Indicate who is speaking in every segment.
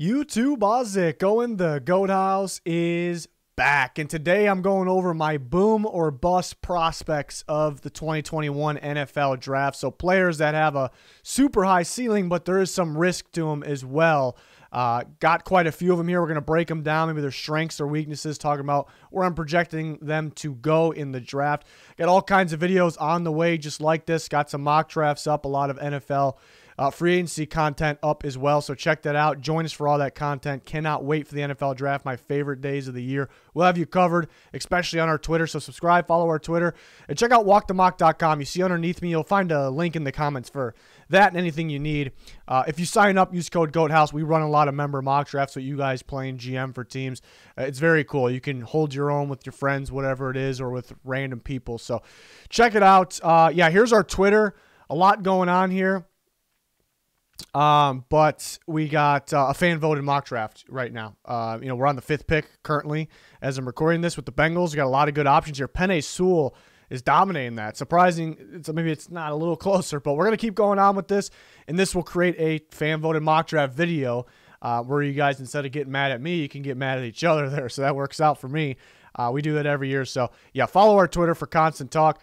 Speaker 1: YouTube, how's it going? The Goat House is back, and today I'm going over my boom or bust prospects of the 2021 NFL Draft. So players that have a super high ceiling, but there is some risk to them as well. Got quite a few of them here. We're going to break them down, maybe their strengths or weaknesses, talking about where I'm projecting them to go in the draft. Got all kinds of videos on the way just like this. Got some mock drafts up, a lot of NFL free agency content up as well, so check that out. Join us for all that content. Cannot wait for the NFL Draft, my favorite days of the year. We'll have you covered, especially on our Twitter, so subscribe, follow our Twitter, and check out walkthemock.com. You see underneath me, you'll find a link in the comments for that and anything you need. If you sign up, use code GOATHOUSE. We run a lot of member mock drafts with you guys playing GM for teams. It's very cool. You can hold your own with your friends, whatever it is, or with random people, so check it out. Yeah, here's our Twitter. A lot going on here. But we got a fan-voted mock draft right now. We're on the 5th pick currently as I'm recording this with the Bengals. We got a lot of good options here. Penn Sewell is dominating that. Surprising, maybe it's not a little closer, but we're going to keep going on with this, and this will create a fan-voted mock draft video where you guys, instead of getting mad at me, you can get mad at each other there, so that works out for me. We do that every year, so yeah, follow our Twitter for constant talk.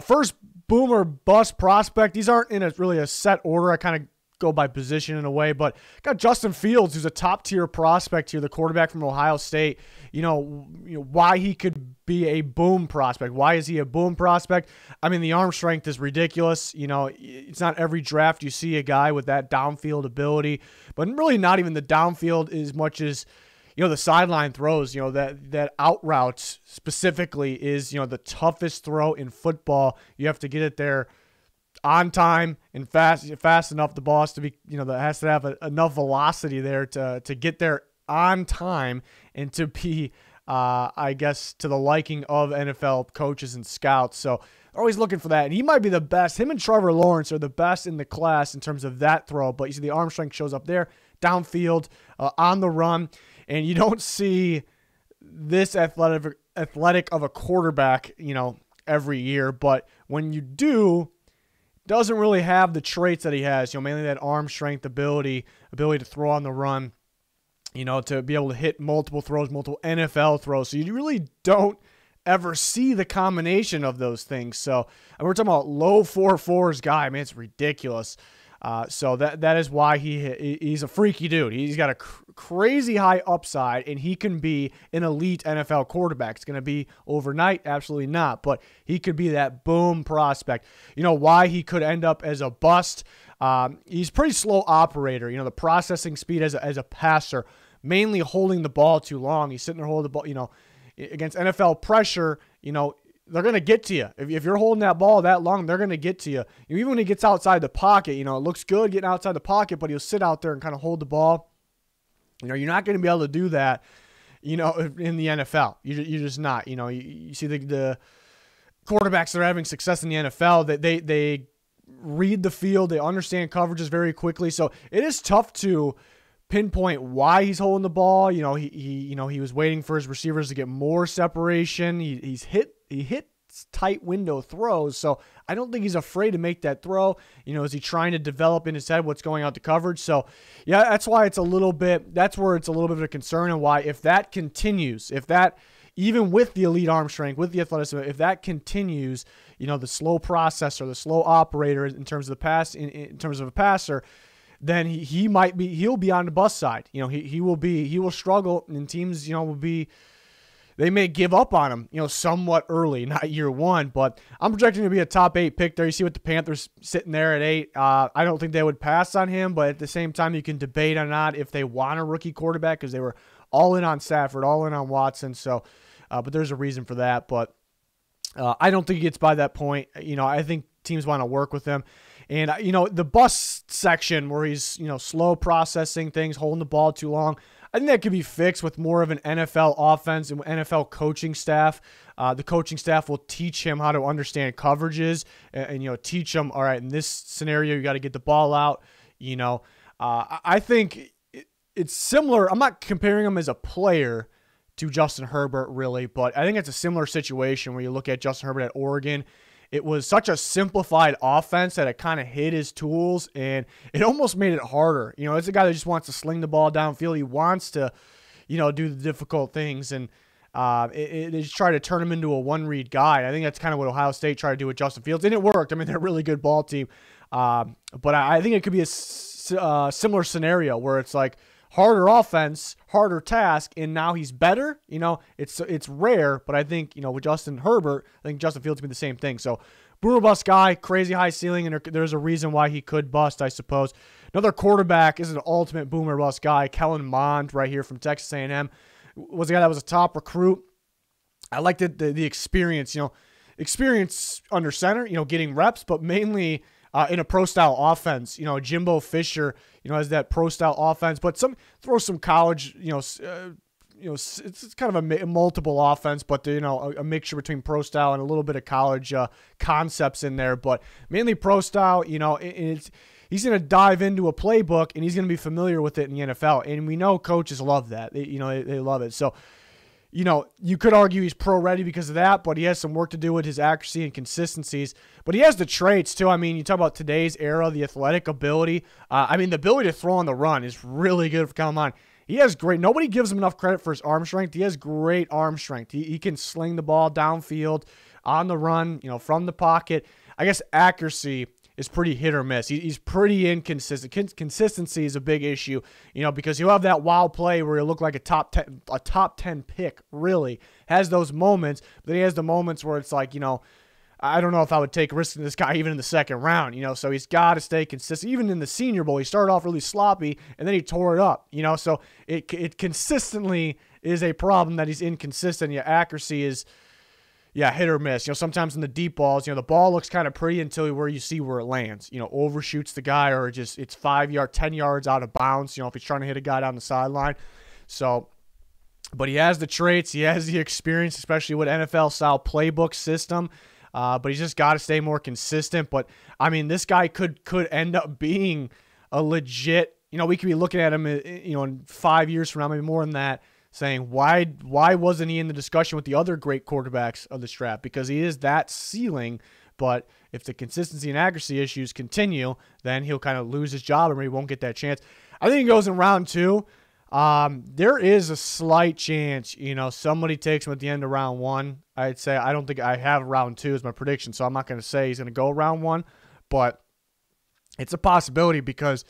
Speaker 1: First, boom or bust prospect. These aren't in really a set order. I kind of go by position in a way, but got Justin Fields, who's a top-tier prospect here, the quarterback from Ohio State. You know why he could be a boom prospect. Why is he a boom prospect? I mean, the arm strength is ridiculous. It's not every draft you see a guy with that downfield ability, but really not even the downfield as much as the sideline throws. That out route specifically is the toughest throw in football. You have to get it there on time and fast enough. The ball has to be, that has to have enough velocity there to get there on time and to be, I guess, to the liking of NFL coaches and scouts. So they're always looking for that. And he might be the best. Him and Trevor Lawrence are the best in the class in terms of that throw. But you see the arm strength shows up there, downfield, on the run. And you don't see this athletic of a quarterback, every year. But when you do, doesn't really have the traits that he has, mainly that arm strength, ability to throw on the run, to be able to hit multiple throws, multiple NFL throws. So you really don't ever see the combination of those things. So and we're talking about low 4.4s guy. Man, it's ridiculous. So that is why he's a freaky dude. He's got a crazy high upside, and he can be an elite NFL quarterback. It's going to be overnight? Absolutely not. But he could be that boom prospect. Why he could end up as a bust? He's a pretty slow operator. The processing speed as a passer, mainly holding the ball too long. He's sitting there holding the ball. Against NFL pressure, they're going to get to you. If you're holding that ball that long, they're going to get to you. Even when he gets outside the pocket, it looks good getting outside the pocket, but he'll sit out there and kind of hold the ball. You're not going to be able to do that, in the NFL. You're just not. You see the quarterbacks that are having success in the NFL, that they read the field, they understand coverages very quickly. So it is tough to pinpoint why he's holding the ball. He was waiting for his receivers to get more separation. He hits tight window throws, so I don't think he's afraid to make that throw. Is he trying to develop in his head what's going out to coverage? So yeah, that's why that's where it's a little bit of a concern, and why if that continues, even with the elite arm strength, with the athleticism, if that continues, the slow processor, the slow operator in terms of the pass, in terms of a passer, then he'll be on the bust side. He will struggle, and teams, they may give up on him, somewhat early, not year one, but I'm projecting to be a top 8 pick there. You see with the Panthers sitting there at 8. I don't think they would pass on him, but at the same time, you can debate on not if they want a rookie quarterback, because they were all in on Stafford, all in on Watson. So, but there's a reason for that. But I don't think he gets by that point. I think teams want to work with him. And, the bust section where he's, slow processing things, holding the ball too long, I think that could be fixed with more of an NFL offense and NFL coaching staff. The coaching staff will teach him how to understand coverages and teach him, all right, in this scenario, you got to get the ball out. I think it's similar. I'm not comparing him as a player to Justin Herbert, really, but I think it's a similar situation where you look at Justin Herbert at Oregon it was such a simplified offense that it kind of hid his tools, and it almost made it harder. You know, it's a guy that just wants to sling the ball downfield. He wants to, you know, do the difficult things, and it just tried to turn him into a one-read guy. I think that's kind of what Ohio State tried to do with Justin Fields, and it worked. I mean, they're a really good ball team. But I think it could be a similar scenario where it's like harder offense, harder task, and now he's better. You know, it's rare, but I think, you know, with Justin Herbert, I think Justin Fields can be the same thing. So, boomer bust guy, crazy high ceiling, and there's a reason why he could bust, I suppose. Another quarterback is an ultimate boomer bust guy, KELLEN MOND, right here from Texas A&M. Was a guy that was a top recruit. I liked the experience, you know, experience under center, you know, getting reps, but mainly in a pro-style offense. You know, Jimbo Fisher, you know, has that pro-style offense, but throw some college, you know, it's kind of a multiple offense, but, you know, a mixture between pro-style and a little bit of college concepts in there, but mainly pro-style. You know, he's going to dive into a playbook, and he's going to be familiar with it in the NFL, and we know coaches love that. They love it. So, you know, you could argue he's pro-ready because of that, but he has some work to do with his accuracy and consistencies. But he has the traits, too. I mean, you talk about today's era, the athletic ability. I mean, the ability to throw on the run is really good for KELLEN MOND. He has great – nobody gives him enough credit for his arm strength. He has great arm strength. He can sling the ball downfield, on the run, you know, from the pocket. I guess accuracy is pretty hit or miss. He's pretty inconsistent. Consistency is a big issue, you know, because he'll have that wild play where he'll look like a top 10 pick, really. Has those moments, but then he has the moments where it's like, you know, I don't know if I would take risks in this guy even in the second round, you know, so he's got to stay consistent. Even in the Senior Bowl, he started off really sloppy, and then he tore it up, you know, so it consistently is a problem that he's inconsistent. Yeah, accuracy is, yeah, hit or miss. You know, sometimes in the deep balls, you know, the ball looks kind of pretty until where you see where it lands. You know, overshoots the guy, or just it's 5 yards, 10 yards out of bounds, you know, if he's trying to hit a guy down the sideline. So, but he has the traits. He has the experience, especially with NFL-style playbook system. But he's just got to stay more consistent. But, I mean, this guy could end up being a legit, you know, we could be looking at him, you know, in 5 years from now, maybe more than that, saying, why wasn't he in the discussion with the other great quarterbacks of this draft? Because he is that ceiling, but if the consistency and accuracy issues continue, then he'll kind of lose his job and he won't get that chance. I think he goes in round 2. There is a slight chance, you know, somebody takes him at the end of round 1. I'd say I don't think I have round 2 as my prediction, so I'm not going to say he's going to go round 1, but it's a possibility because,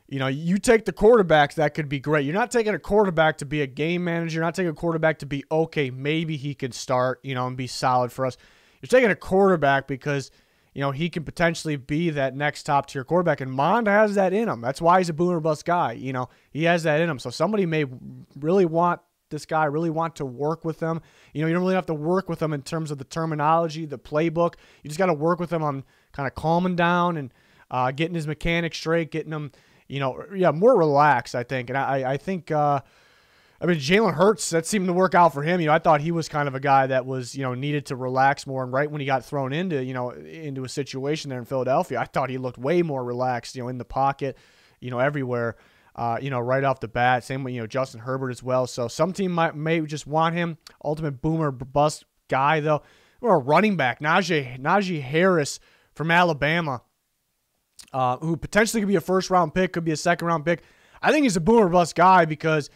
Speaker 1: you know, you take the quarterbacks, that could be great. You're not taking a quarterback to be a game manager. You're not taking a quarterback to be, okay, maybe he could start, you know, and be solid for us. You're taking a quarterback because, you know, he can potentially be that next top-tier quarterback, and Mond has that in him. That's why he's a boomer bust guy. You know, he has that in him. So somebody may really want this guy, really want to work with him. You know, you don't really have to work with him in terms of the terminology, the playbook. You just got to work with him on kind of calming down and getting his mechanics straight, getting him, you know, yeah, more relaxed, I think. And I think, I mean, Jalen Hurts, that seemed to work out for him. You know, I thought he was kind of a guy that was, you know, needed to relax more. And right when he got thrown into, you know, into a situation there in Philadelphia, I thought he looked way more relaxed, you know, in the pocket, you know, everywhere, you know, right off the bat. Same with, you know, Justin Herbert as well. So some team may just want him. Ultimate boomer bust guy, though. Or a running back, Najee Harris from Alabama, who potentially could be a first-round pick, could be a second-round pick. I think he's a boomer bust guy because,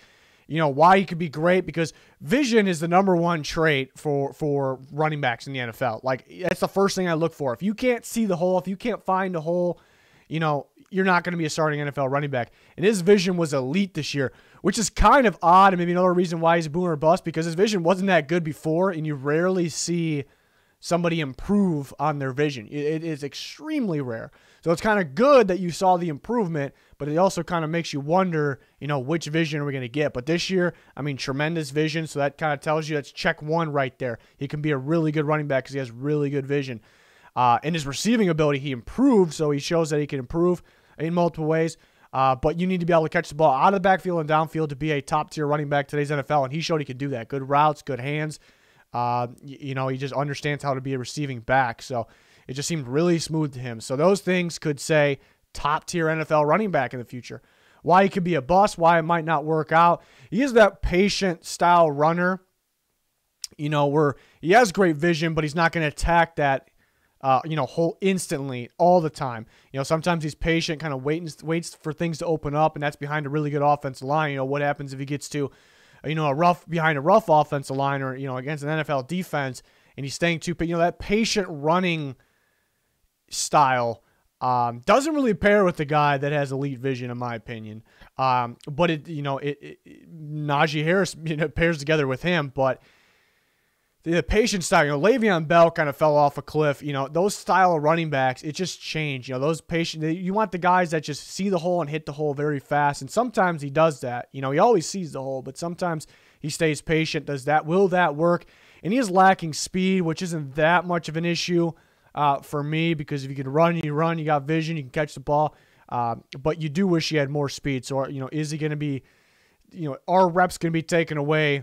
Speaker 1: you know, why he could be great, because vision is the #1 trait for running backs in the NFL. Like, that's the first thing I look for. If you can't see the hole, if you can't find a hole, you know, you're not going to be a starting NFL running back. And his vision was elite this year, which is kind of odd, and maybe another reason why he's a boomer bust, because his vision wasn't that good before, and you rarely see somebody improve on their vision. It is extremely rare. So it's kind of good that you saw the improvement, but it also kind of makes you wonder, you know, which vision are we going to get? But this year, I mean, tremendous vision, so that kind of tells you that's check 1 right there. He can be a really good running back because he has really good vision. In his receiving ability, he improved, so he shows that he can improve in multiple ways. But you need to be able to catch the ball out of the backfield and downfield to be a top-tier running back today's NFL, and he showed he could do that. Good routes, good hands. You know, he just understands how to be a receiving back. So it just seemed really smooth to him. So those things could say top-tier NFL running back in the future. Why he could be a bust, why it might not work out. He is that patient style runner, you know, where he has great vision, but he's not going to attack that whole instantly all the time. Sometimes he's patient, kind of waits for things to open up, and that's behind a really good offensive line. What happens if he gets to, behind a rough offensive line, or, against an NFL defense, and he's staying too, that patient running style doesn't really pair with the guy that has elite vision, in my opinion. But Najee Harris, pairs together with him, but the patient style, Le'Veon Bell kind of fell off a cliff. Those style of running backs, it just changed. Those patient, you want the guys that just see the hole and hit the hole very fast. And sometimes he does that. He always sees the hole, but sometimes he stays patient. Will that work? And he is lacking speed, which isn't that much of an issue for me, because if you can run, you run. You got vision, you can catch the ball. But you do wish he had more speed. So, is he going to be, are reps going to be taken away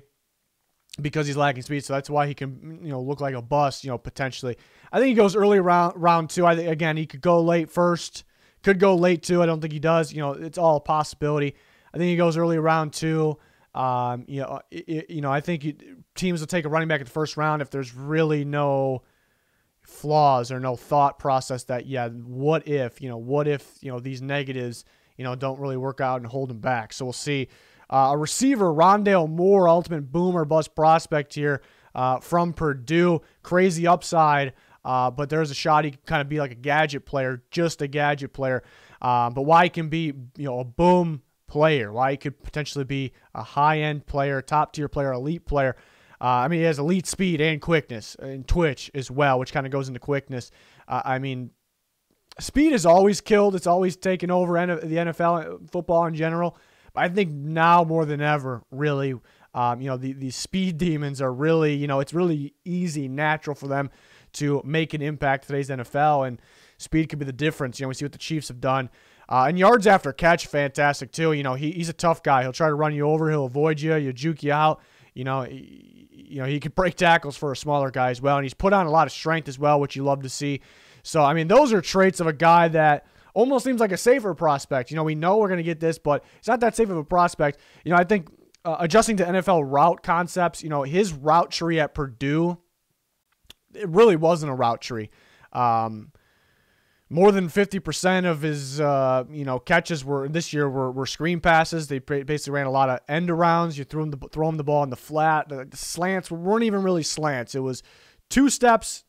Speaker 1: because he's lacking speed? So that's why he can, look like a bust, potentially. I think he goes early round 2. I think, again, he could go late first, could go late 2. I don't think he does. It's all a possibility. I think he goes early round 2. I think teams will take a running back in the first round if there's really no flaws or no thought process that, what if these negatives, don't really work out and hold him back. So we'll see. A receiver, Rondale Moore, ultimate boom or bust prospect here from Purdue. Crazy upside, but there's a shot he can kind of be like a gadget player, just a gadget player. But why he can be, a boom player, why he could potentially be a high-end player, top-tier player, elite player. He has elite speed and quickness and twitch as well, which kind of goes into quickness. Speed is always killed. It's always taken over the NFL, football in general. But I think now more than ever, really, the speed demons are really, it's really easy, natural for them to make an impact in today's NFL, and speed could be the difference. We see what the Chiefs have done. And yards after catch, fantastic too. He's a tough guy. He'll try to run you over. He'll avoid you. He'll juke you out. He could break tackles for a smaller guy as well, and he's put on a lot of strength as well, which you love to see. So, those are traits of a guy that almost seems like a safer prospect. We know we're going to get this, but it's not that safe of a prospect. I think adjusting to NFL route concepts, his route tree at Purdue, it really wasn't a route tree. More than 50% of his, catches this year were screen passes. They basically ran a lot of end arounds. You throw him the ball in the flat. The slants weren't even really slants. It was 2 steps,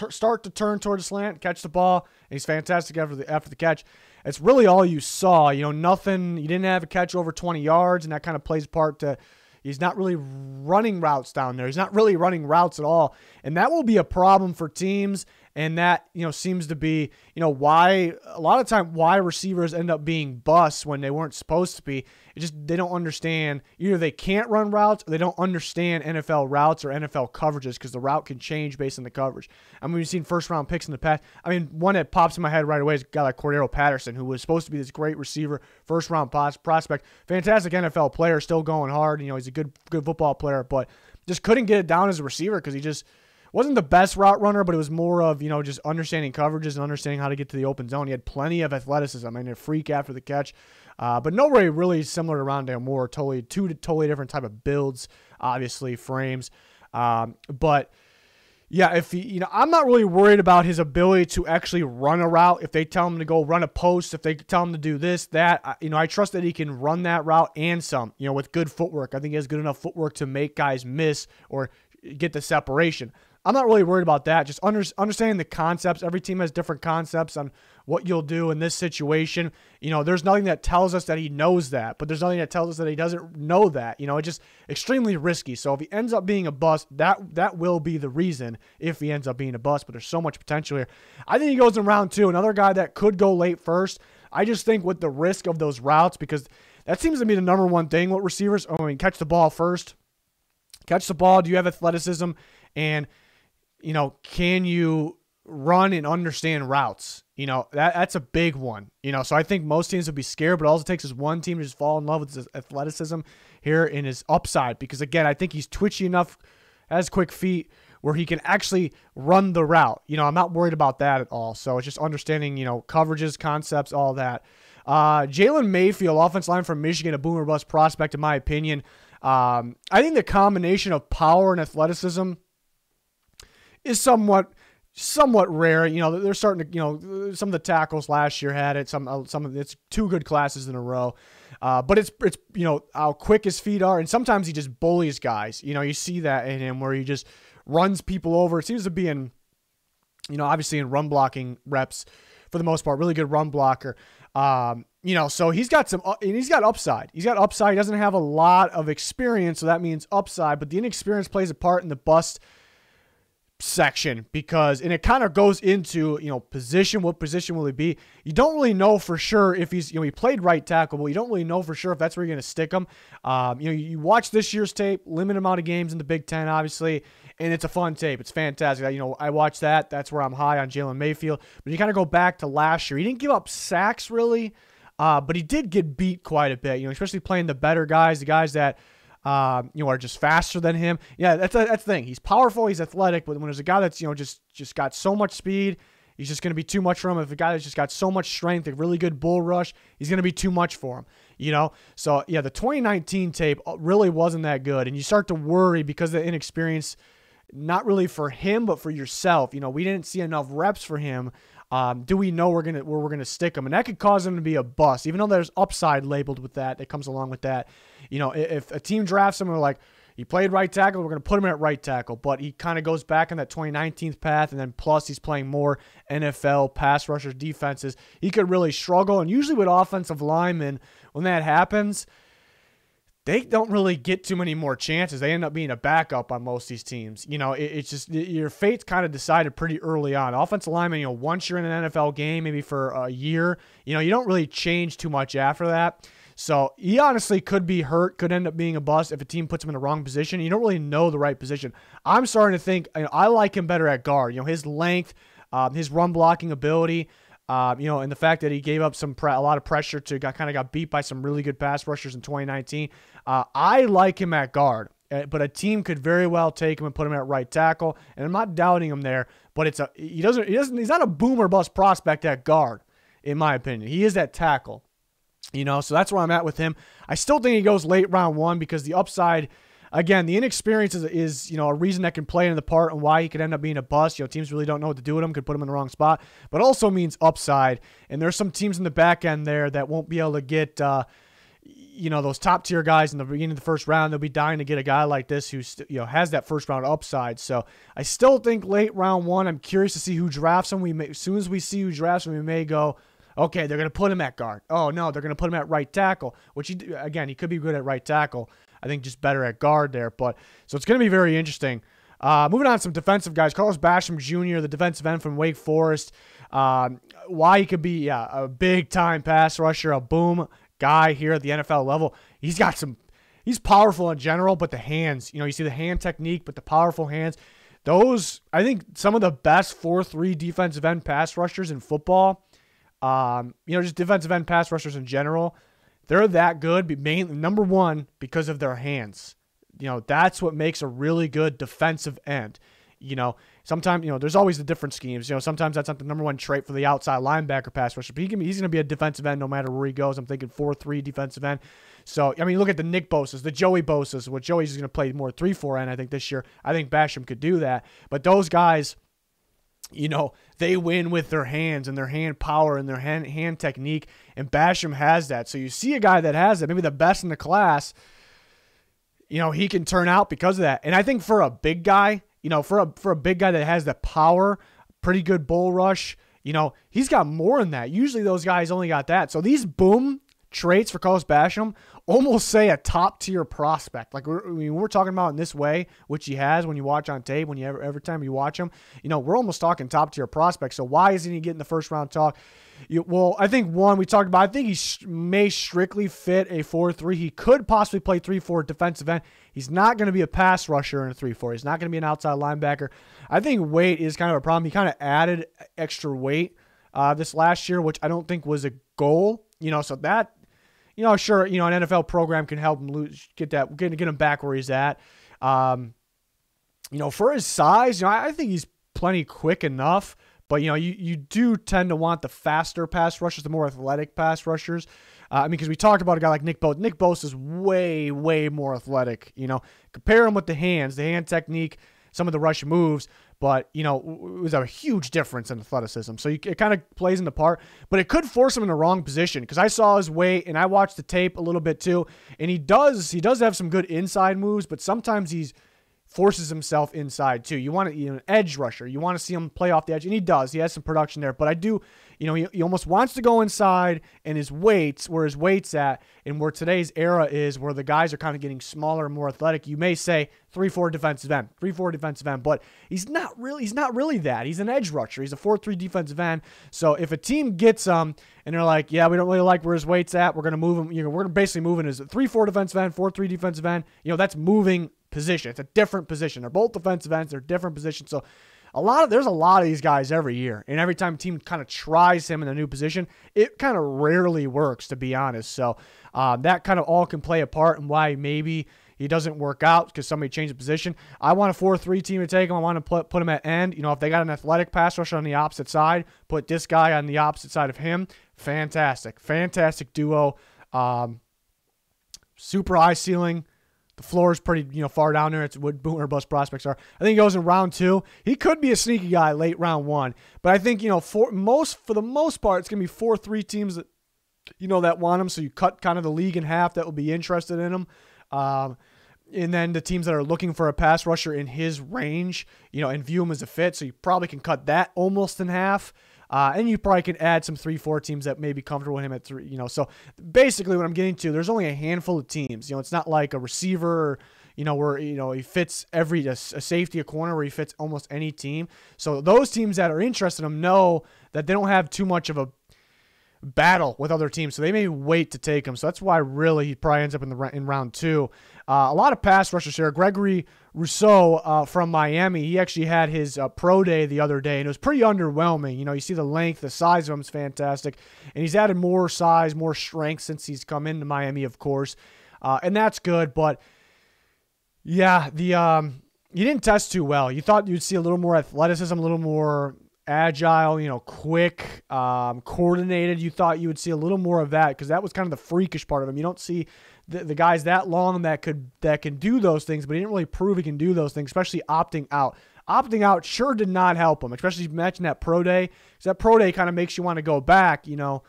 Speaker 1: start to turn toward the slant, catch the ball. And he's fantastic after the catch. It's really all you saw. Nothing. You didn't have a catch over 20 yards, and that kind of plays part to. He's not really running routes down there. He's not really running routes at all. And that will be a problem for teams. And that, seems to be, why a lot of time why receivers end up being busts when they weren't supposed to be. It just, they don't understand. Either they can't run routes or they don't understand NFL routes or NFL coverages, because the route can change based on the coverage. We've seen first round picks in the past. One that pops in my head right away is a guy like Cordero Patterson, who was supposed to be this great receiver, first round prospect, fantastic NFL player, still going hard. He's a good football player, but just couldn't get it down as a receiver because he just wasn't the best route runner, but it was more of, just understanding coverages and understanding how to get to the open zone. He had plenty of athleticism. A freak after the catch. But no way really similar to Rondale Moore. Two totally different type of builds, obviously, frames. But yeah, if he, I'm not really worried about his ability to actually run a route. If they tell him to go run a post, if they tell him to do this, that, I trust that he can run that route and some, with good footwork. I think he has good enough footwork to make guys miss or get the separation. I'm not really worried about that. Just understanding the concepts. Every team has different concepts on what you'll do in this situation. There's nothing that tells us that he knows that, but there's nothing that tells us that he doesn't know that. It's just extremely risky. So if he ends up being a bust, that will be the reason if he ends up being a bust, but there's so much potential here. I think he goes in round 2. Another guy that could go late first. I just think with the risk of those routes, because that seems to be the number one thing with receivers. Catch the ball first. Catch the ball. Do you have athleticism? And can you run and understand routes? That's a big one. So I think most teams would be scared, but all it takes is one team to just fall in love with his athleticism here in his upside. Because again, I think he's twitchy enough, has quick feet, where he can actually run the route. I'm not worried about that at all. So it's just understanding, coverages, concepts, all that. Jalen Mayfield, offensive line from Michigan, a boomer bust prospect, in my opinion. I think the combination of power and athleticism is somewhat somewhat rare. You know, they're starting to, you know, some of the tackles last year had it. Some of it's 2 good classes in a row. But it's you know, how quick his feet are, and sometimes he just bullies guys. You know, you see that in him where he just runs people over. It seems to be in, you know, obviously in run blocking reps for the most part, really good run blocker. You know, so he's got upside. He's got upside. He doesn't have a lot of experience, so that means upside, but the inexperience plays a part in the bust section and it kind of goes into, you know, position. What position will he be? You don't really know for sure if he's, you know, he played right tackle, but you don't really know for sure if that's where you're going to stick him. You know, you watch this year's tape, limited amount of games in the Big Ten, obviously, and it's a fun tape. It's fantastic. You know, I watched that. That's where I'm high on Jalen Mayfield. But you kind of go back to last year. He didn't give up sacks really, but he did get beat quite a bit, you know, especially playing the better guys, the guys that, you know, are just faster than him. Yeah, that's the thing. He's powerful, he's athletic, but when there's a guy that's, you know, just got so much speed, he's just going to be too much for him. If a guy that's just got so much strength, a really good bull rush, he's going to be too much for him, you know? So, yeah, the 2019 tape really wasn't that good, and you start to worry because of the inexperience, not really for him, but for yourself. You know, we didn't see enough reps for him. Do we know where we're gonna stick him? And that could cause him to be a bust, even though there's upside labeled with that comes along with that. You know, if a team drafts him, we're like, he played right tackle, we're gonna put him at right tackle, but he kind of goes back on that 2019 path, and then plus he's playing more NFL pass rushers, defenses. He could really struggle, and usually with offensive linemen, when that happens, they don't really get too many more chances. They end up being a backup on most of these teams. You know, it's just your fate's kind of decided pretty early on. Offensive lineman, you know, once you're in an NFL game, maybe for a year, you know, you don't really change too much after that. So he honestly could be hurt, could end up being a bust if a team puts him in the wrong position. You don't really know the right position. I'm starting to think, you know, I like him better at guard. You know, his length, his run blocking ability, you know, and the fact that he gave up a lot of pressure to kind of got beat by some really good pass rushers in 2019. I like him at guard, but a team could very well take him and put him at right tackle. And I'm not doubting him there, but he's not a boom or bust prospect at guard, in my opinion. He is at tackle, you know. So that's where I'm at with him. I still think he goes late round 1 because the upside. Again, the inexperience is, you know, a reason that can play into the part and why he could end up being a bust. You know, teams really don't know what to do with him, could put him in the wrong spot, but also means upside. And there's some teams in the back end there that won't be able to get, you know, those top tier guys in the beginning of the first round. They'll be dying to get a guy like this who, you know, has that first round upside. So I still think late round 1. I'm curious to see who drafts him. As soon as we see who drafts him, we may go, okay, they're going to put him at guard. Oh no, they're going to put him at right tackle, which he could be good at right tackle. I think just better at guard there. But so it's going to be very interesting. Moving on to some defensive guys. Carlos Basham Jr., the defensive end from Wake Forest. Why he could be a big-time pass rusher, a boom guy here at the NFL level. He's powerful in general, but the hands, you know, you see the hand technique, but the powerful hands. Those, I think, some of the best 4-3 defensive end pass rushers in football. You know, just defensive end pass rushers in general. They're that good, mainly, number one, because of their hands. You know, that's what makes a really good defensive end. You know, sometimes, you know, there's always the different schemes. You know, sometimes that's not the number one trait for the outside linebacker pass rusher, but he's going to be a defensive end no matter where he goes. I'm thinking 4-3 defensive end. So, I mean, look at the Nick Bosa's, the Joey Bosa's, what Joey's going to play more 3-4 end, I think, this year. I think Basham could do that. But those guys, you know, they win with their hands and their hand power and their hand technique, and Basham has that. So you see a guy that has that, maybe the best in the class, you know, he can turn out because of that. And I think for a big guy, you know, for a big guy that has the power, pretty good bull rush, you know, he's got more than that. Usually those guys only got that. So these boom traits for Carlos Basham almost say a top-tier prospect. Like we're talking about in this way, which he has when you watch on tape, when you every time you watch him, you know, we're almost talking top-tier prospect. So why isn't he getting the first-round talk? Well, I think one, we talked about, I think he may strictly fit a 4-3. He could possibly play 3-4 defensive end. He's not going to be a pass rusher in a 3-4. He's not going to be an outside linebacker. I think weight is kind of a problem. He kind of added extra weight this last year, which I don't think was a goal. You know, so that, you know, sure, you know, an NFL program can help him get him back where he's at. You know, for his size, you know, I think he's plenty quick enough. But, you know, you do tend to want the faster pass rushers, the more athletic pass rushers. I mean, because we talked about a guy like Nick Bosa. Nick Bosa is way, way more athletic. You know, compare him with the hands, the hand technique, some of the rush moves. but, you know, it was a huge difference in athleticism. So it kind of plays into part, but it could force him in the wrong position because I saw his weight and I watched the tape a little bit too, and he does have some good inside moves, but sometimes he's forces himself inside too. You want an edge rusher. You want to see him play off the edge, and he does. He has some production there, but I do, you know, he almost wants to go inside, and where his weight's at, and where today's era is, where the guys are kind of getting smaller and more athletic. You may say 3-4 defensive end, but he's not really that. He's an edge rusher. He's a 4-3 defensive end. So if a team gets him and they're like, yeah, we don't really like where his weight's at, we're going to move him. You know, we're basically moving as a 3-4 defensive end, 4-3 defensive end. You know, that's moving position. It's a different position. They're both defensive ends. They're different positions. So there's a lot of these guys every year, and every time a team kind of tries him in a new position, it kind of rarely works, to be honest. So that kind of all can play a part in why maybe he doesn't work out because somebody changed the position. I want a 4-3 team to take him. I want to put him at end. You know, if they got an athletic pass rusher on the opposite side, put this guy on the opposite side of him. Fantastic duo. Super high ceiling. The floor is pretty, you know, far down there. It's what boom or bust prospects are. I think he goes in round 2. He could be a sneaky guy late round 1, but I think, you know, for the most part, it's gonna be 4-3 teams that, you know, that want him. So you cut kind of the league in half that will be interested in him, and then the teams that are looking for a pass rusher in his range, you know, and view him as a fit. So you probably can cut that almost in half. And you probably can add some 3-4 teams that may be comfortable with him at 3, you know. So basically what I'm getting to, there's only a handful of teams. You know, it's not like a receiver, you know, where, you know, he fits a safety, a corner where he fits almost any team. So those teams that are interested in him know that they don't have too much of a battle with other teams, so they may wait to take him. So that's why really he probably ends up in round 2. A lot of pass rushers here. Gregory Rousseau from Miami, he actually had his pro day the other day, and it was pretty underwhelming. You know, you see the length, the size of him is fantastic, and he's added more size, more strength since he's come into Miami, of course, and that's good. But yeah, he didn't test too well. You thought you'd see a little more athleticism, a little more agile, you know, quick, coordinated. You thought you would see a little more of that because that was kind of the freakish part of him. You don't see the guys that long that can do those things, but he didn't really prove he can do those things, especially opting out. Opting out sure did not help him, especially matching that pro day, because that pro day kind of makes you want to go back, you know,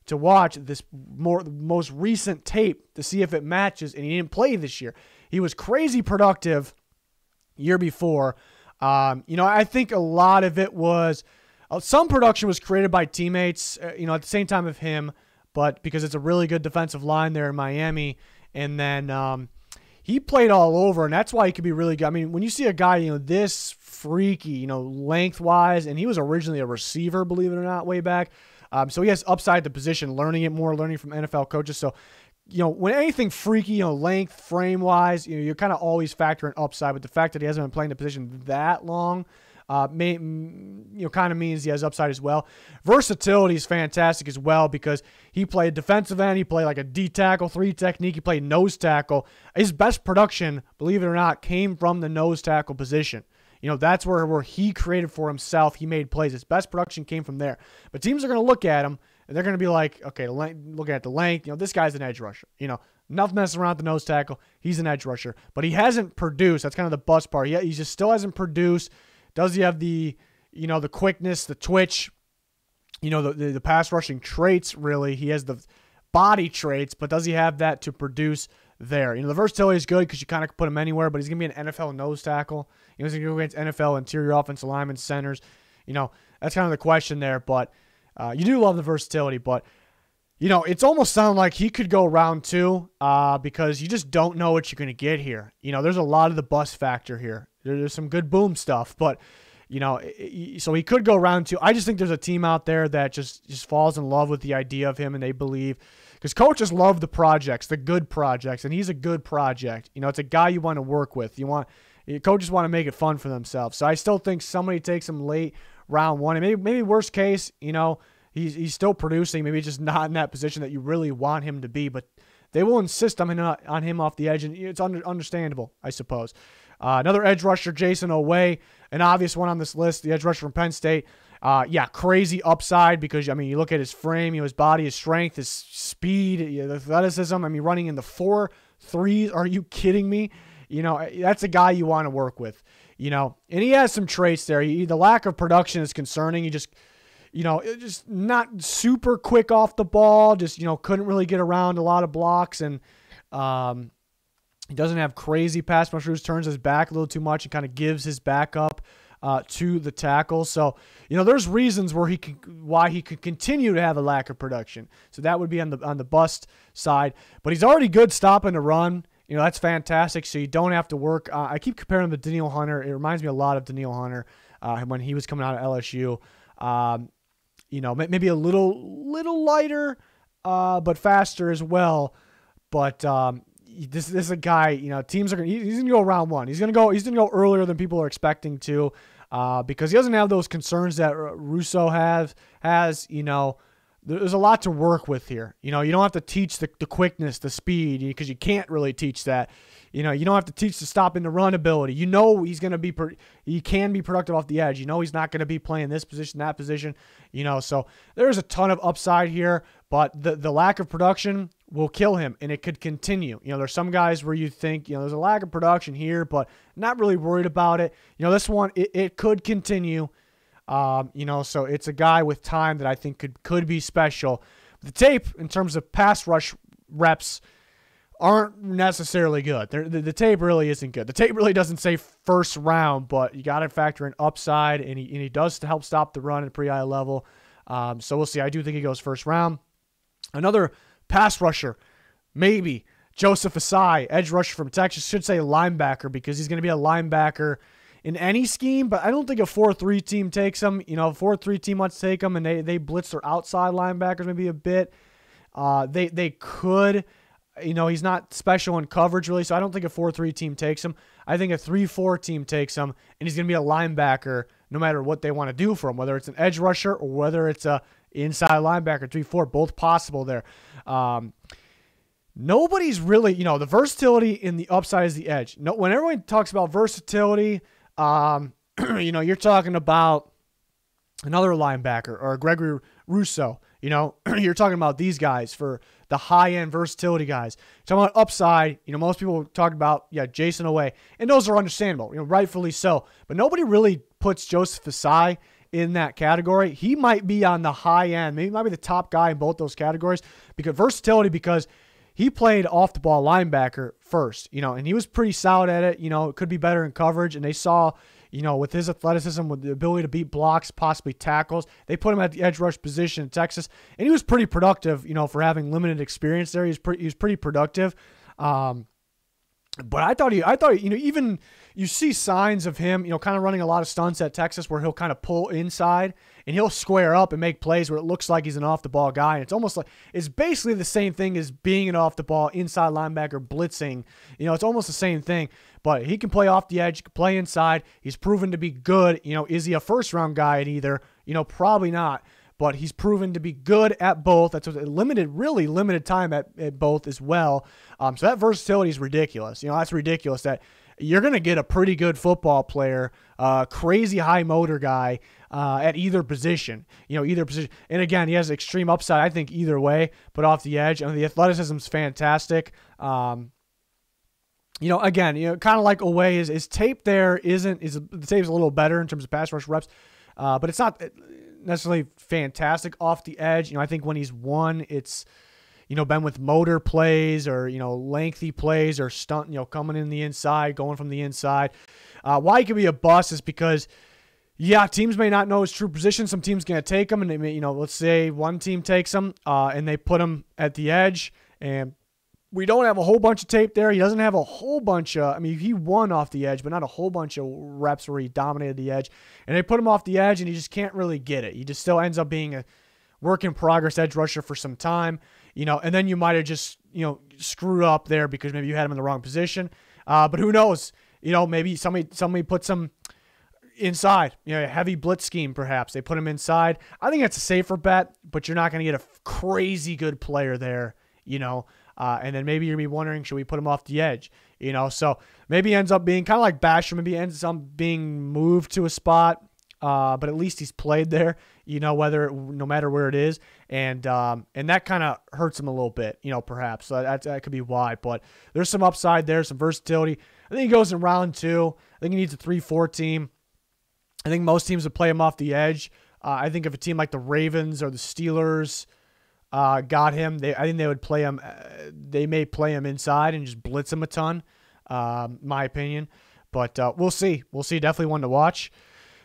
Speaker 1: to watch the most recent tape to see if it matches, and he didn't play this year. He was crazy productive year before. You know, I think a lot of it was some production was created by teammates, you know, at the same time of him, but because it's a really good defensive line there in Miami, and then he played all over, and that's why he could be really good. I mean, when you see a guy, you know, this freaky, you know, lengthwise, and he was originally a receiver, believe it or not, way back. So he has upside the position, learning from NFL coaches. So, you know, when anything freaky, you know, length, frame-wise, you know, you're kind of always factoring upside, but the fact that he hasn't been playing the position that long, you know, kind of means he has upside as well. Versatility is fantastic as well because he played defensive end, he played like a D tackle, 3 technique, he played nose tackle. His best production, believe it or not, came from the nose tackle position. You know, that's where he created for himself. He made plays. His best production came from there. But teams are going to look at him, and they're going to be like, okay, look at the length. You know, this guy's an edge rusher. You know, nothing messing around with the nose tackle. He's an edge rusher. But he hasn't produced. That's kind of the bust part. He just still hasn't produced. Does he have the, you know, the quickness, the twitch, you know, the pass rushing traits, really? He has the body traits, but does he have that to produce there? You know, the versatility is good because you kind of put him anywhere, but he's going to be an NFL nose tackle. You know, he's going to go against NFL interior offensive linemen, centers. You know, that's kind of the question there, but you do love the versatility, but, you know, it's almost sounding like he could go round 2 because you just don't know what you're going to get here. You know, there's a lot of the bust factor here. There's some good boom stuff, but, you know, so he could go round 2. I just think there's a team out there that just falls in love with the idea of him, and they believe, because coaches love the projects, the good projects, and he's a good project. You know, it's a guy you want to work with. Coaches want to make it fun for themselves. So I still think somebody takes him late round 1, and maybe worst case, you know, he's still producing. Maybe just not in that position that you really want him to be, but they will insist on him off the edge, and it's understandable, I suppose. Another edge rusher, JAYSON OWEH, an obvious one on this list, the edge rusher from Penn State. Yeah, crazy upside because, I mean, you look at his frame, you know, his body, his strength, his speed, the athleticism. I mean, running in the 4.3s. Are you kidding me? you know, that's a guy you want to work with, you know. And he has some traits there. The lack of production is concerning. He just, you know, just not super quick off the ball. Just, you know, couldn't really get around a lot of blocks. And he doesn't have crazy pass rush, turns his back a little too much and kind of gives his back up to the tackle. So, you know, there's reasons why he could continue to have a lack of production. So that would be on the bust side. But he's already good stopping the run. You know, that's fantastic. So you don't have to work. I keep comparing him to Danielle Hunter. It reminds me a lot of Danielle Hunter when he was coming out of LSU. You know, maybe a little lighter, but faster as well. But this is a guy. You know, teams are he's gonna go round one. He's gonna go earlier than people are expecting to, because he doesn't have those concerns that ROUSSEAU has. You know, there's a lot to work with here. You know, you don't have to teach the quickness, the speed, because you can't really teach that. You know, you don't have to teach the stopping the run ability. You know he can be productive off the edge. You know he's not going to be playing this position, that position. You know, so there's a ton of upside here, but the lack of production will kill him, and it could continue. You know, there's some guys where you think, you know, there's a lack of production here, but not really worried about it. You know, this one, it could continue. You know, so it's a guy with time that I think could be special. The tape, in terms of pass rush reps, aren't necessarily good. The tape really isn't good. The tape really doesn't say first round, but you got to factor in upside, and he does to help stop the run at a pretty high level. So we'll see. I do think he goes first round. Another pass rusher, maybe Joseph OSSAI, edge rusher from Texas. Should say linebacker because he's going to be a linebacker in any scheme, but I don't think a 4-3 team takes him. You know, a 4-3 team wants to take him, and they blitz their outside linebackers maybe a bit. They could. You know, he's not special in coverage, really, so I don't think a 4-3 team takes him. I think a 3-4 team takes him, and he's going to be a linebacker no matter what they want to do for him, whether it's an edge rusher or whether it's a inside linebacker, 3-4, both possible there. Nobody's really, you know, the versatility in the upside is the edge. No, when everyone talks about versatility, you know, you're talking about another linebacker or Gregory ROUSSEAU. You know, you're talking about these guys for the high-end versatility guys. Talking about upside, you know, most people talk about, JAYSON OWEH, and those are understandable, you know, rightfully so. But nobody really puts Joseph OSSAI in that category. He might be on the high end. Maybe he might be the top guy in both those categories because versatility, because he played off-the-ball linebacker first, you know, and he was pretty solid at it. You know, it could be better in coverage, and they saw, you know, with his athleticism, with the ability to beat blocks, possibly tackles, they put him at the edge rush position in Texas, and he was pretty productive, you know, for having limited experience there. He was pretty productive. But I thought, you know, even you see signs of him, you know, kind of running a lot of stunts at Texas where he'll kind of pull inside and he'll square up and make plays where it looks like he's an off-the-ball guy. And it's almost like, it's basically the same thing as being an off-the-ball inside linebacker blitzing. You know, it's almost the same thing. But he can play off the edge, play inside. He's proven to be good. You know, is he a first-round guy at either? You know, probably not. But he's proven to be good at both. That's a really limited time at both as well. So that versatility is ridiculous. You know, that's ridiculous that you're going to get a pretty good football player, crazy high motor guy at either position. You know, either position. And again, he has extreme upside, I think, either way. But off the edge, I mean, the athleticism is fantastic. You know, again, you know, kind of like OWEH, his tape there the tape's a little better in terms of pass rush reps, but it's not necessarily fantastic off the edge. You know, I think when he's won, it's, you know, been with motor plays or, you know, lengthy plays or stunt, you know, coming in the inside, going from the inside. Why he could be a bust is because, yeah, teams may not know his true position. Some teams going to take him, and they may, you know, let's say one team takes him and they put him at the edge, and we don't have a whole bunch of tape there. He doesn't have a whole bunch of, I mean, he won off the edge, but not a whole bunch of reps where he dominated the edge. And they put him off the edge, and he just can't really get it. He just still ends up being a work-in-progress edge rusher for some time, you know, and then you might have just, you know, screwed up there because maybe you had him in the wrong position. But who knows? You know, maybe somebody puts him inside, you know, a heavy blitz scheme perhaps. They put him inside. I think that's a safer bet, but you're not going to get a crazy good player there, you know. And then maybe you're going to be wondering, should we put him off the edge? You know, so maybe he ends up being kind of like BASHAM. Maybe he ends up being moved to a spot but at least he's played there, no matter where it is. And that kind of hurts him a little bit, perhaps. So that could be why. But there's some upside there, some versatility. I think he goes in round 2. I think he needs a 3-4 team. I think most teams would play him off the edge. I think if a team like the Ravens or the Steelers got him, I think they would play him. They may play him inside and just blitz him a ton, my opinion. But we'll see. We'll see. Definitely one to watch.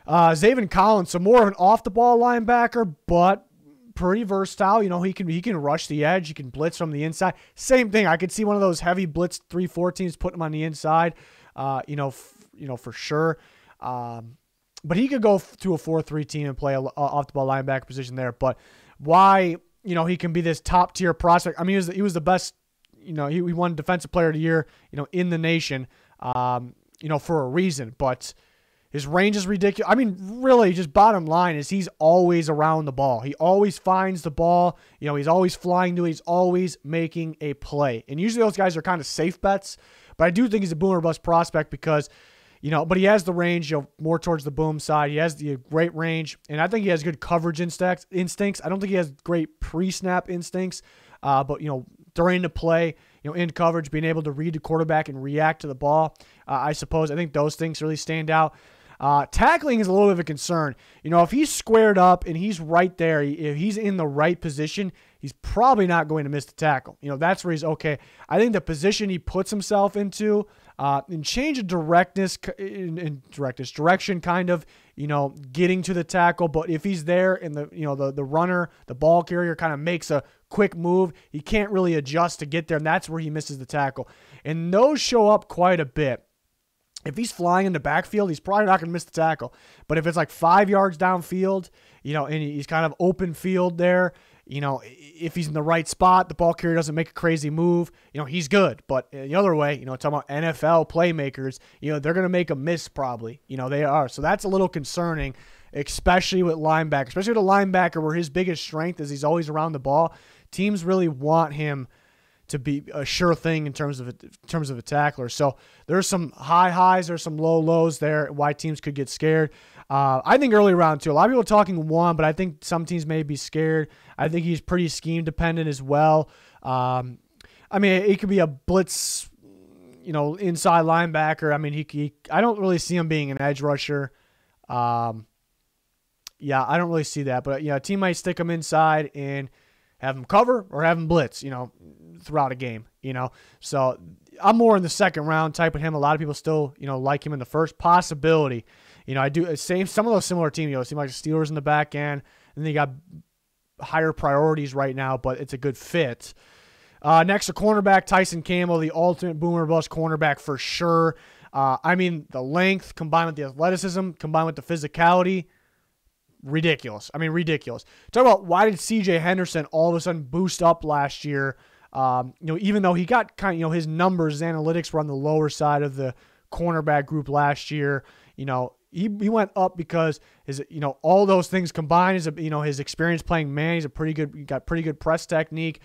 Speaker 1: Zaven Collins, so more of an off-the-ball linebacker, but pretty versatile. He can rush the edge. He can blitz from the inside. Same thing. I could see one of those heavy blitz 3-4 teams putting him on the inside, for sure. But he could go to a 4-3 team and play a off-the-ball linebacker position there. But why, he can be this top-tier prospect. I mean, he was the best, he won Defensive Player of the Year, in the nation, for a reason. But his range is ridiculous. I mean, really, just bottom line is he's always around the ball. He always finds the ball. He's always flying to it. He's always making a play. And usually those guys are kind of safe bets. But I do think he's a boomer bust prospect because, but he has the range, more towards the boom side. He has the great range, and I think he has good coverage instincts. I don't think he has great pre-snap instincts, but, during the play, in coverage, being able to read the quarterback and react to the ball, I think those things really stand out. Tackling is a little bit of a concern. If he's squared up and he's right there, if he's in the right position, he's probably not going to miss the tackle. That's where he's okay. I think the position he puts himself into, and change of direction, kind of, getting to the tackle. But if he's there and the runner, the ball carrier kind of makes a quick move, he can't really adjust to get there, and that's where he misses the tackle. And those show up quite a bit. If he's flying in the backfield, he's probably not going to miss the tackle. But if it's like 5 yards downfield, and he's kind of open field there, if he's in the right spot, the ball carrier doesn't make a crazy move, he's good. But the other way, talking about NFL playmakers, they're going to make a miss probably. They are. So that's a little concerning, especially with linebacker, especially with a linebacker where his biggest strength is he's always around the ball. Teams really want him to be a sure thing in terms of a tackler. So there's some high highs, there's some low lows there, why teams could get scared. I think early round 2, a lot of people are talking 1, but I think some teams may be scared. I think he's pretty scheme dependent as well. I mean, it could be a blitz, inside linebacker. I mean, I don't really see him being an edge rusher. Yeah, I don't really see that, but a team might stick him inside and have him cover or have him blitz, throughout a game, So I'm more in the second round type with him. A lot of people still, like him in the first. Possibility. I do some of those similar teams, it seems like the Steelers in the back end, and they got higher priorities right now, but it's a good fit. Next, a cornerback, Tyson Campbell, the ultimate boomer bust cornerback for sure. I mean, the length combined with the athleticism, combined with the physicality, ridiculous. I mean, ridiculous. Talk about why did C.J. Henderson all of a sudden boost up last year? Even though he got kind of, his numbers, his analytics were on the lower side of the cornerback group last year. He went up because his, all those things combined is, his experience playing man. He got pretty good press technique.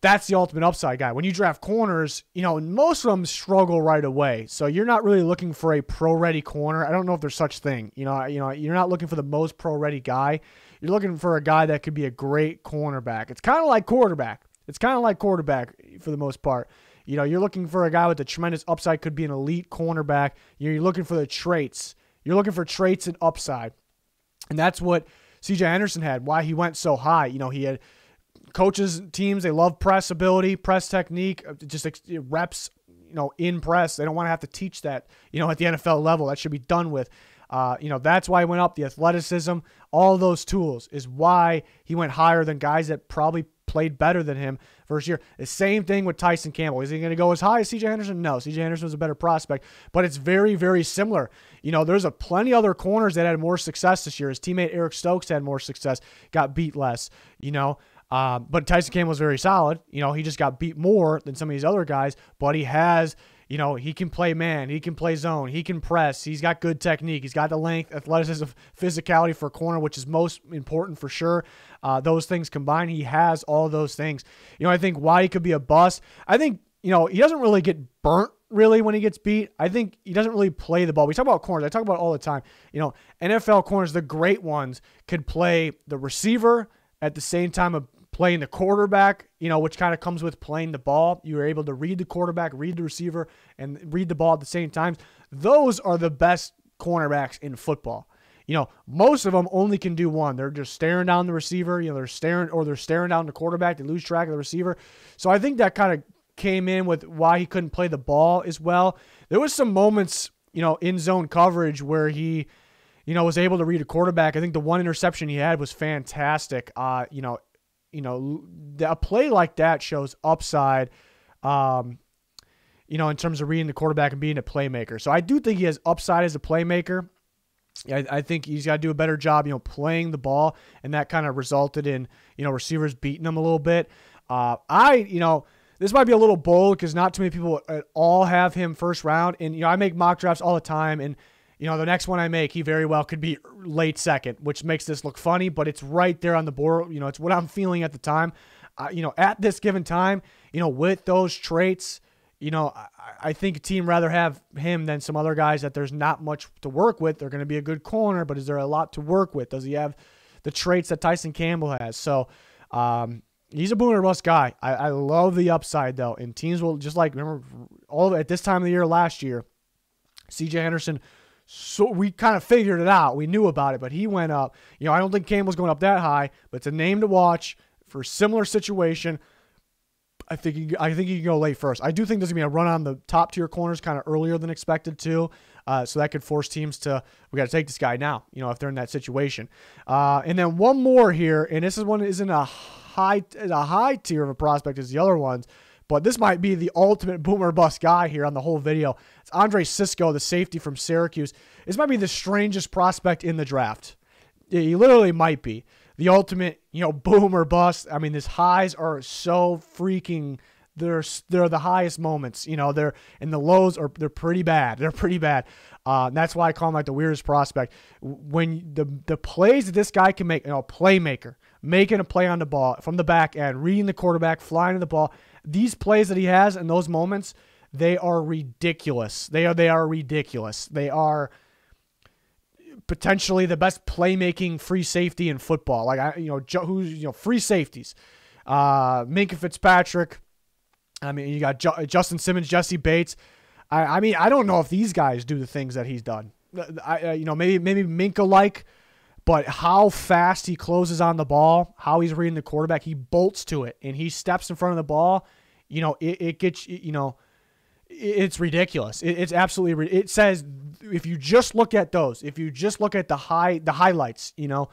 Speaker 1: That's the ultimate upside guy. When you draft corners, most of them struggle right away. So you're not really looking for a pro-ready corner. I don't know if there's such thing. You're not looking for the most pro-ready guy. You're looking for a guy that could be a great cornerback. It's kind of like quarterback. For the most part. You're looking for a guy with a tremendous upside, could be an elite cornerback. You're looking for the traits. You're looking for traits and upside. And that's what C.J. Henderson had, why he went so high. He had coaches, teams, they love press ability, press technique, just reps, in press. They don't want to have to teach that, at the NFL level. That should be done with. That's why he went up. The athleticism, all those tools is why he went higher than guys that probably played better than him first year. The same thing with Tyson Campbell. Is he going to go as high as C.J. Henderson? No, C.J. Henderson was a better prospect, but it's very, very similar. There's plenty other corners that had more success this year. His teammate Eric Stokes had more success, got beat less, but Tyson Campbell was very solid. He just got beat more than some of these other guys, but he has, he can play man, he can play zone, he can press, he's got good technique, he's got the length, athleticism, physicality for a corner, which is most important for sure. Those things combined, he has all those things. I think why he could be a bust, I think, he doesn't really get burnt really when he gets beat. I think he doesn't really play the ball. We talk about corners. I talk about it all the time. You know, NFL corners, the great ones, could play the receiver at the same time of playing the quarterback, you know, which kind of comes with playing the ball. You are able to read the quarterback, read the receiver, and read the ball at the same time. Those are the best cornerbacks in football. You know, most of them only can do one. They're just staring down the receiver. You know, they're staring down the quarterback. They lose track of the receiver. So I think that kind of came in with why he couldn't play the ball as well. There was some moments, you know, in zone coverage where he, you know, was able to read a quarterback. I think the one interception he had was fantastic. You know, a play like that shows upside, you know, in terms of reading the quarterback and being a playmaker. So I do think he has upside as a playmaker. I think he's got to do a better job, you know, playing the ball, and that kind of resulted in, you know, receivers beating him a little bit. You know, this might be a little bold because not too many people at all have him first round. And, you know, I make mock drafts all the time, and, you know, the next one I make, he very well could be late second, which makes this look funny, but it's right there on the board. You know, it's what I'm feeling at the time. You know, at this given time, you know, with those traits, you know, I think a team rather have him than some other guys that there's not much to work with. They're going to be a good corner, but is there a lot to work with? Does he have the traits that Tyson Campbell has? So he's a boomer bust guy. I love the upside, though. And teams will, just like, remember, at this time of the year last year, C.J. Henderson, so we kind of figured it out. We knew about it, but he went up. You know, I don't think Campbell's going up that high, but it's a name to watch for a similar situation. I think he can go late first. I do think there's going to be a run on the top tier corners kind of earlier than expected too. So that could force teams to, we got to take this guy now, you know, if they're in that situation. And then one more here, and this is one that isn't a high tier of a prospect as the other ones, but this might be the ultimate boomer bust guy here on the whole video. It's CISCO, the safety from Syracuse. This might be the strangest prospect in the draft. He literally might be the ultimate, you know, boom or bust. I mean, his highs are so freaking, they're the highest moments, you know, and the lows they're pretty bad. They're pretty bad. That's why I call him like the weirdest prospect. When the plays that this guy can make, you know, playmaker, making a play on the ball from the back end, reading the quarterback, flying to the ball, these plays that he has in those moments, they are ridiculous. They are ridiculous. They are potentially the best playmaking free safety in football. Like, free safeties. Minkah Fitzpatrick. I mean, you got Justin Simmons, Jesse Bates. I mean, I don't know if these guys do the things that he's done. Maybe Minkah-like, but how fast he closes on the ball, how he's reading the quarterback, he bolts to it, and he steps in front of the ball. You know, it gets, you know, it's ridiculous. It's absolutely, it says, if you just look at those, if you just look at the highlights, you know,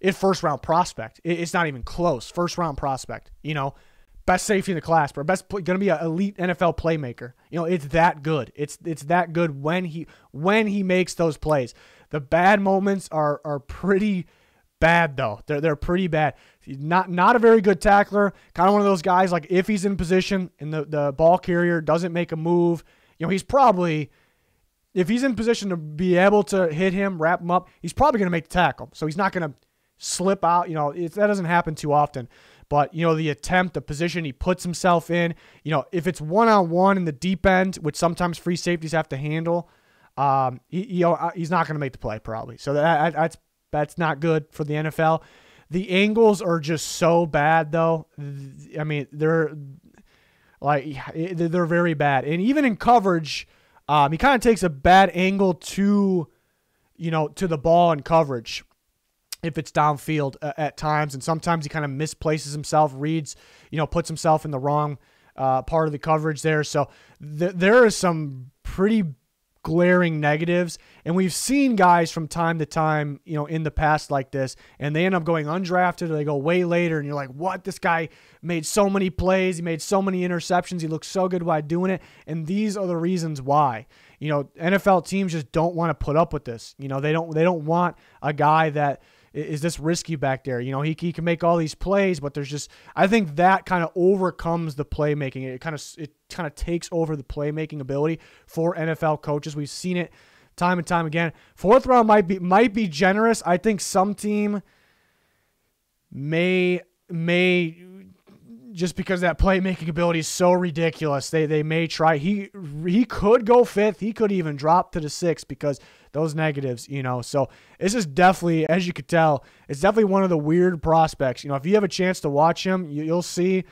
Speaker 1: it's first round prospect. It's not even close. First round prospect, you know, best safety in the class, but going to be an elite NFL playmaker. You know, it's that good. It's that good when he makes those plays. The bad moments are pretty bad though. They're pretty bad. He's not a very good tackler. Kind of one of those guys, like, if he's in position and the ball carrier doesn't make a move, you know, he's probably, if he's in position to be able to hit him, wrap him up, he's probably going to make the tackle. So he's not going to slip out. You know, that doesn't happen too often. But, you know, the attempt, the position he puts himself in, you know, if it's one-on-one in the deep end, which sometimes free safeties have to handle, he's not going to make the play probably. So that's not good for the NFL. The angles are just so bad, though. I mean, they're very bad. And even in coverage, he kind of takes a bad angle to the ball in coverage if it's downfield at times. And sometimes he kind of misplaces himself, reads, you know, puts himself in the wrong part of the coverage there. So there is some pretty glaring negatives, and we've seen guys from time to time, you know, in the past like this, and they end up going undrafted, or they go way later, and you're like, what? This guy made so many plays, he made so many interceptions, he looks so good while doing it, and these are the reasons why. You know, NFL teams just don't want to put up with this. You know, they don't want a guy that is this risky back there. You know, he can make all these plays, but there's just, I think that kind of overcomes the playmaking. It kind of takes over the playmaking ability for NFL coaches. We've seen it time and time again. Fourth round might be generous. I think some team may just because that playmaking ability is so ridiculous. They may try. He could go 5th. He could even drop to the 6th because those negatives, you know. So this is definitely, as you could tell, it's definitely one of the weird prospects. You know, if you have a chance to watch him, you'll see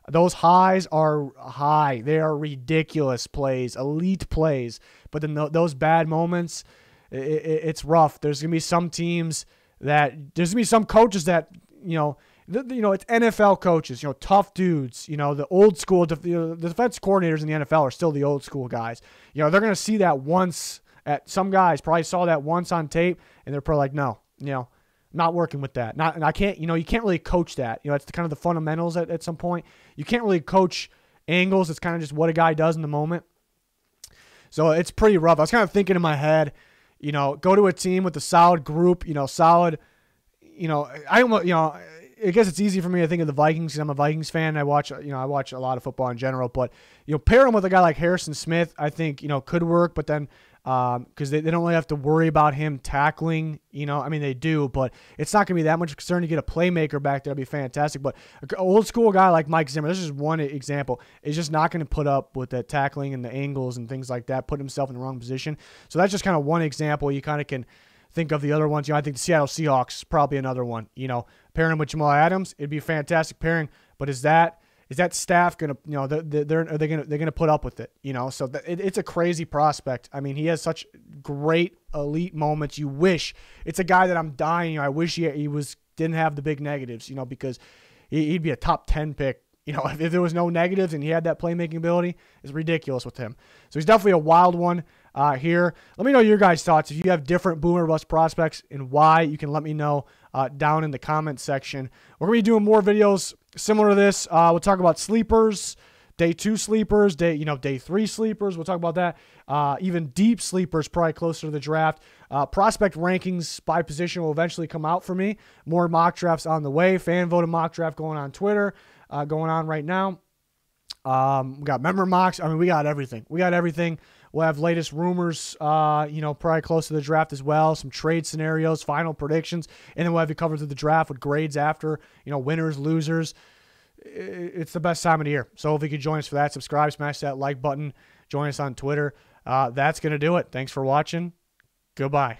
Speaker 1: those highs are high. They are ridiculous plays, elite plays. But then those bad moments, it's rough. There's going to be some teams that, there's going to be some coaches that, you know, it's NFL coaches, you know, tough dudes, you know, the old school, the defense coordinators in the NFL are still the old school guys. You know, they're going to see that once some guys probably saw that once on tape and they're probably like, no, you know, not working with that. And I can't, you know, you can't really coach that. You know, it's kind of the fundamentals at some point. You can't really coach angles. It's kind of just what a guy does in the moment. So it's pretty rough. I was kind of thinking in my head, you know, go to a team with a solid group, you know, solid, you know, I guess it's easy for me to think of the Vikings because I'm a Vikings fan. I watch a lot of football in general, but, you know, pair him with a guy like Harrison Smith, I think, you know, could work, but then because they don't really have to worry about him tackling, you know, I mean, they do, but it's not going to be that much concern to get a playmaker back there. That'd be fantastic. But an old school guy like Mike Zimmer, this is one example, is just not going to put up with the tackling and the angles and things like that, put himself in the wrong position. So that's just kind of one example. You kind of can think of the other ones. You know, I think the Seattle Seahawks is probably another one. You know, pairing him with Jamal Adams, it'd be a fantastic pairing. But is that staff gonna, you know, they're gonna put up with it? You know, so it's a crazy prospect. I mean, he has such great elite moments. You wish it's a guy that I'm dying. I wish he didn't have the big negatives. You know, because he'd be a top 10 pick. You know, if there was no negatives and he had that playmaking ability, it's ridiculous with him. So he's definitely a wild one here. Let me know your guys' thoughts. If you have different boom or bust prospects and why, you can let me know down in the comment section. We're going to be doing more videos similar to this. We'll talk about sleepers, day 2 sleepers, day 3 sleepers. We'll talk about that. Even deep sleepers, probably closer to the draft. Prospect rankings by position will eventually come out for me. More mock drafts on the way. Fan voted mock draft going on Twitter. Going on right now. We got member mocks. I mean, we got everything. We'll have latest rumors, you know, probably close to the draft as well. Some trade scenarios, final predictions, and then we'll have you covered through the draft with grades after, you know, winners, losers. It's the best time of the year. So if you could join us for that, subscribe, smash that like button, join us on Twitter. That's going to do it. Thanks for watching. Goodbye.